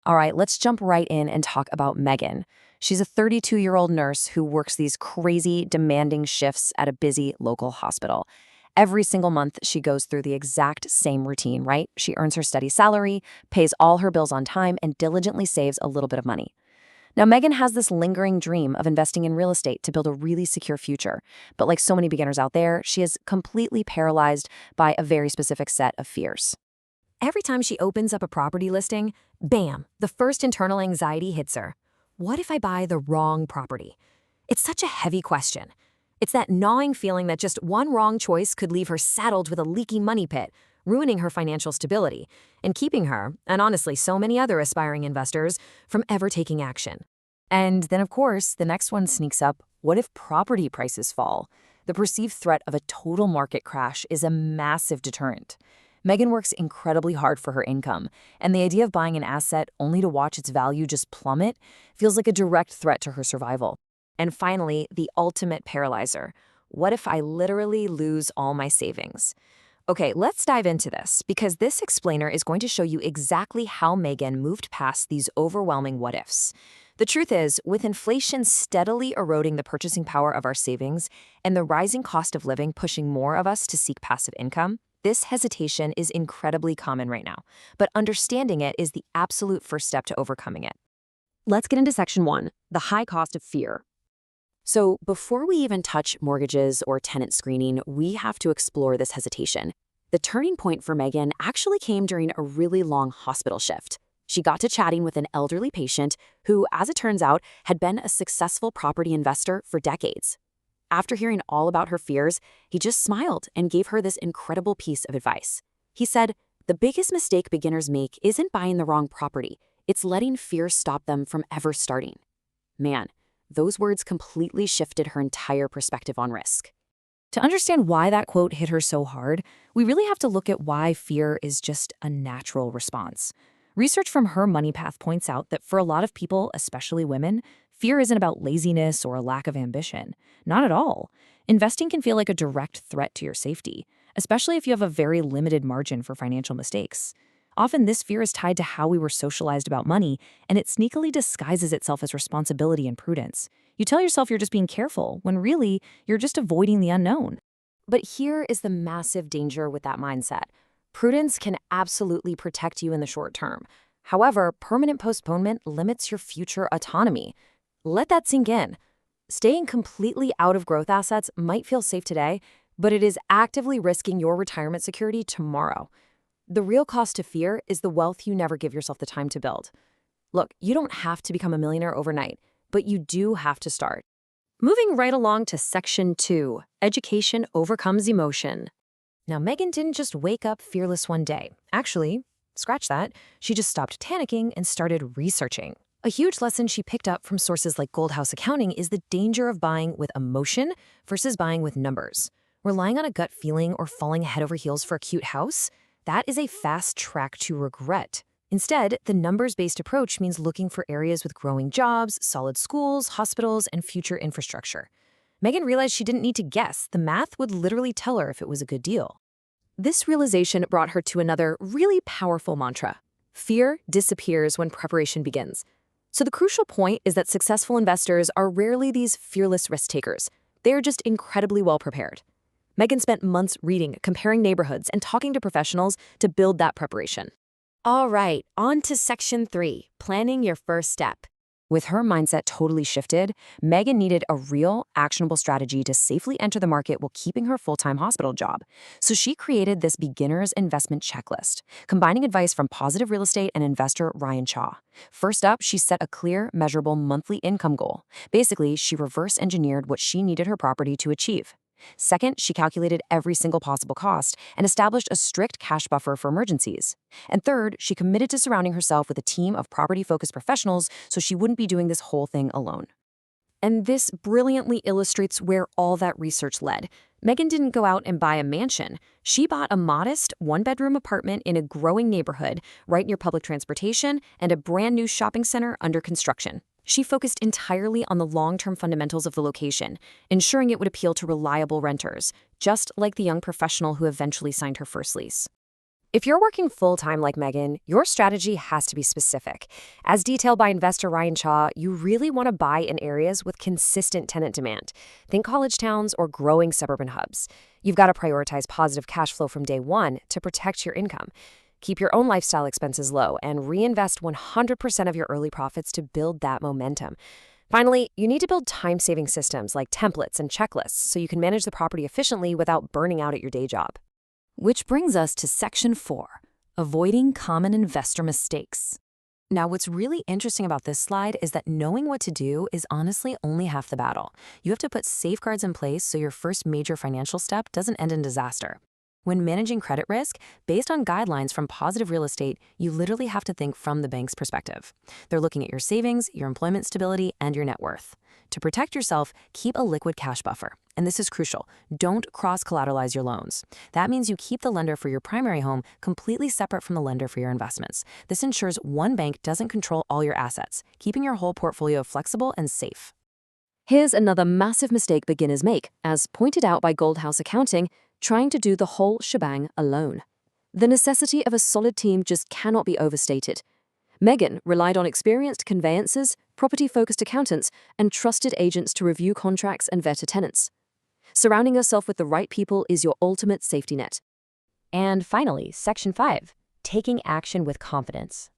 All right, let's jump right in and talk about Megan. She's a 32-year-old nurse who works these crazy, demanding shifts at a busy local hospital. Every single month, she goes through the exact same routine, right? She earns her steady salary, pays all her bills on time, and diligently saves a little bit of money. Now, Megan has this lingering dream of investing in real estate to build a really secure future. But like so many beginners out there, she is completely paralyzed by a very specific set of fears. Every time she opens up a property listing, bam, the first internal anxiety hits her. What if I buy the wrong property? It's such a heavy question. It's that gnawing feeling that just one wrong choice could leave her saddled with a leaky money pit, ruining her financial stability, and keeping her, and honestly so many other aspiring investors, from ever taking action. And then, of course, the next one sneaks up. What if property prices fall? The perceived threat of a total market crash is a massive deterrent. Megan works incredibly hard for her income, and the idea of buying an asset only to watch its value just plummet feels like a direct threat to her survival. And finally, the ultimate paralyzer. What if I literally lose all my savings? Okay, let's dive into this, because this explainer is going to show you exactly how Megan moved past these overwhelming what-ifs. The truth is, with inflation steadily eroding the purchasing power of our savings and the rising cost of living pushing more of us to seek passive income, this hesitation is incredibly common right now, but understanding it is the absolute first step to overcoming it. Let's get into section 1, the high cost of fear. So before we even touch mortgages or tenant screening, we have to explore this hesitation. The turning point for Megan actually came during a really long hospital shift. She got to chatting with an elderly patient who, as it turns out, had been a successful property investor for decades. After hearing all about her fears, he just smiled and gave her this incredible piece of advice. He said, "The biggest mistake beginners make isn't buying the wrong property. It's letting fear stop them from ever starting." Man, those words completely shifted her entire perspective on risk. To understand why that quote hit her so hard, we really have to look at why fear is just a natural response. Research from Her Money Path points out that for a lot of people, especially women, fear isn't about laziness or a lack of ambition. Not at all. Investing can feel like a direct threat to your safety, especially if you have a very limited margin for financial mistakes. Often this fear is tied to how we were socialized about money, and it sneakily disguises itself as responsibility and prudence. You tell yourself you're just being careful, when really, you're just avoiding the unknown. But here is the massive danger with that mindset. Prudence can absolutely protect you in the short term. However, permanent postponement limits your future autonomy. Let that sink in. Staying completely out of growth assets might feel safe today, but it is actively risking your retirement security tomorrow. The real cost to fear is the wealth you never give yourself the time to build. Look, you don't have to become a millionaire overnight, but you do have to start. Moving right along to section 2, education overcomes emotion. Now, Megan didn't just wake up fearless one day. Actually, scratch that, she just stopped panicking and started researching. A huge lesson she picked up from sources like Goldhouse Accounting is the danger of buying with emotion versus buying with numbers. Relying on a gut feeling or falling head over heels for a cute house, that is a fast track to regret. Instead, the numbers-based approach means looking for areas with growing jobs, solid schools, hospitals, and future infrastructure. Megan realized she didn't need to guess. The math would literally tell her if it was a good deal. This realization brought her to another really powerful mantra. Fear disappears when preparation begins. So the crucial point is that successful investors are rarely these fearless risk takers. They are just incredibly well prepared. Megan spent months reading, comparing neighborhoods, and talking to professionals to build that preparation. All right, on to section 3, planning your first step. With her mindset totally shifted, Megan needed a real, actionable strategy to safely enter the market while keeping her full-time hospital job. So she created this beginner's investment checklist, combining advice from positive real estate and investor Ryan Chaw. First up, she set a clear, measurable monthly income goal. Basically, she reverse-engineered what she needed her property to achieve. Second, she calculated every single possible cost and established a strict cash buffer for emergencies. And third, she committed to surrounding herself with a team of property-focused professionals so she wouldn't be doing this whole thing alone. And this brilliantly illustrates where all that research led. Megan didn't go out and buy a mansion. She bought a modest, one-bedroom apartment in a growing neighborhood right near public transportation and a brand new shopping center under construction. She focused entirely on the long-term fundamentals of the location, ensuring it would appeal to reliable renters, just like the young professional who eventually signed her first lease. If you're working full-time like Megan, your strategy has to be specific. As detailed by investor Ryan Chaw, you really want to buy in areas with consistent tenant demand. Think college towns or growing suburban hubs. You've got to prioritize positive cash flow from day one to protect your income. Keep your own lifestyle expenses low and reinvest 100% of your early profits to build that momentum. Finally, you need to build time-saving systems like templates and checklists so you can manage the property efficiently without burning out at your day job. Which brings us to Section 4, Avoiding Common Investor Mistakes. Now, what's really interesting about this slide is that knowing what to do is honestly only half the battle. You have to put safeguards in place so your first major financial step doesn't end in disaster. When managing credit risk, based on guidelines from Positive Real Estate, you literally have to think from the bank's perspective. They're looking at your savings, your employment stability, and your net worth. To protect yourself, keep a liquid cash buffer. And this is crucial. Don't cross-collateralize your loans. That means you keep the lender for your primary home completely separate from the lender for your investments. This ensures one bank doesn't control all your assets, keeping your whole portfolio flexible and safe. Here's another massive mistake beginners make, as pointed out by Goldhouse Accounting, trying to do the whole shebang alone. The necessity of a solid team just cannot be overstated. Megan relied on experienced conveyancers, property-focused accountants, and trusted agents to review contracts and vet her tenants. Surrounding yourself with the right people is your ultimate safety net. And finally, Section 5, Taking Action with Confidence.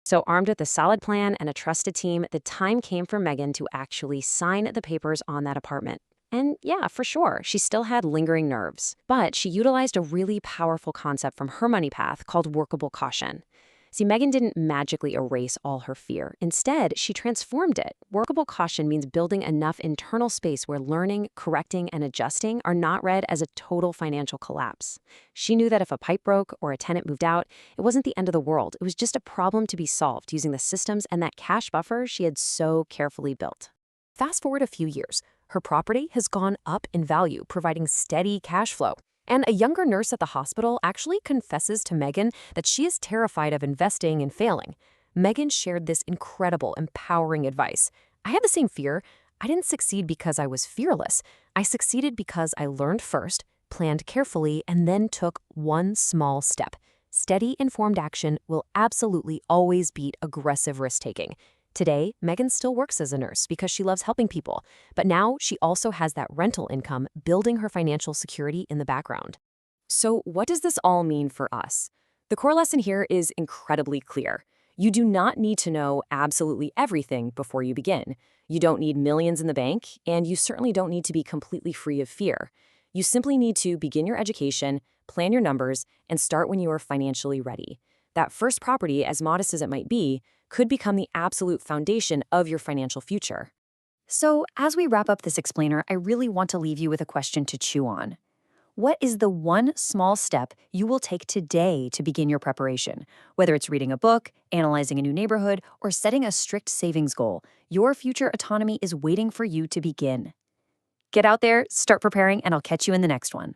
So armed with a solid plan and a trusted team, the time came for Megan to actually sign the papers on that apartment. And yeah, for sure, she still had lingering nerves. But she utilized a really powerful concept from her money path called workable caution. See, Megan didn't magically erase all her fear. Instead, she transformed it. Workable caution means building enough internal space where learning, correcting, and adjusting are not read as a total financial collapse. She knew that if a pipe broke or a tenant moved out, it wasn't the end of the world. It was just a problem to be solved using the systems and that cash buffer she had so carefully built. Fast forward a few years. Her property has gone up in value, providing steady cash flow. And a younger nurse at the hospital actually confesses to Megan that she is terrified of investing and failing. Megan shared this incredible, empowering advice. I had the same fear. I didn't succeed because I was fearless. I succeeded because I learned first, planned carefully, and then took one small step. Steady, informed action will absolutely always beat aggressive risk-taking. Today, Megan still works as a nurse because she loves helping people, but now she also has that rental income building her financial security in the background. So what does this all mean for us? The core lesson here is incredibly clear. You do not need to know absolutely everything before you begin. You don't need millions in the bank, and you certainly don't need to be completely free of fear. You simply need to begin your education, plan your numbers, and start when you are financially ready. That first property, as modest as it might be, could become the absolute foundation of your financial future. So, as we wrap up this explainer, I really want to leave you with a question to chew on. What is the one small step you will take today to begin your preparation? Whether it's reading a book, analyzing a new neighborhood, or setting a strict savings goal, your future autonomy is waiting for you to begin. Get out there, start preparing, and I'll catch you in the next one.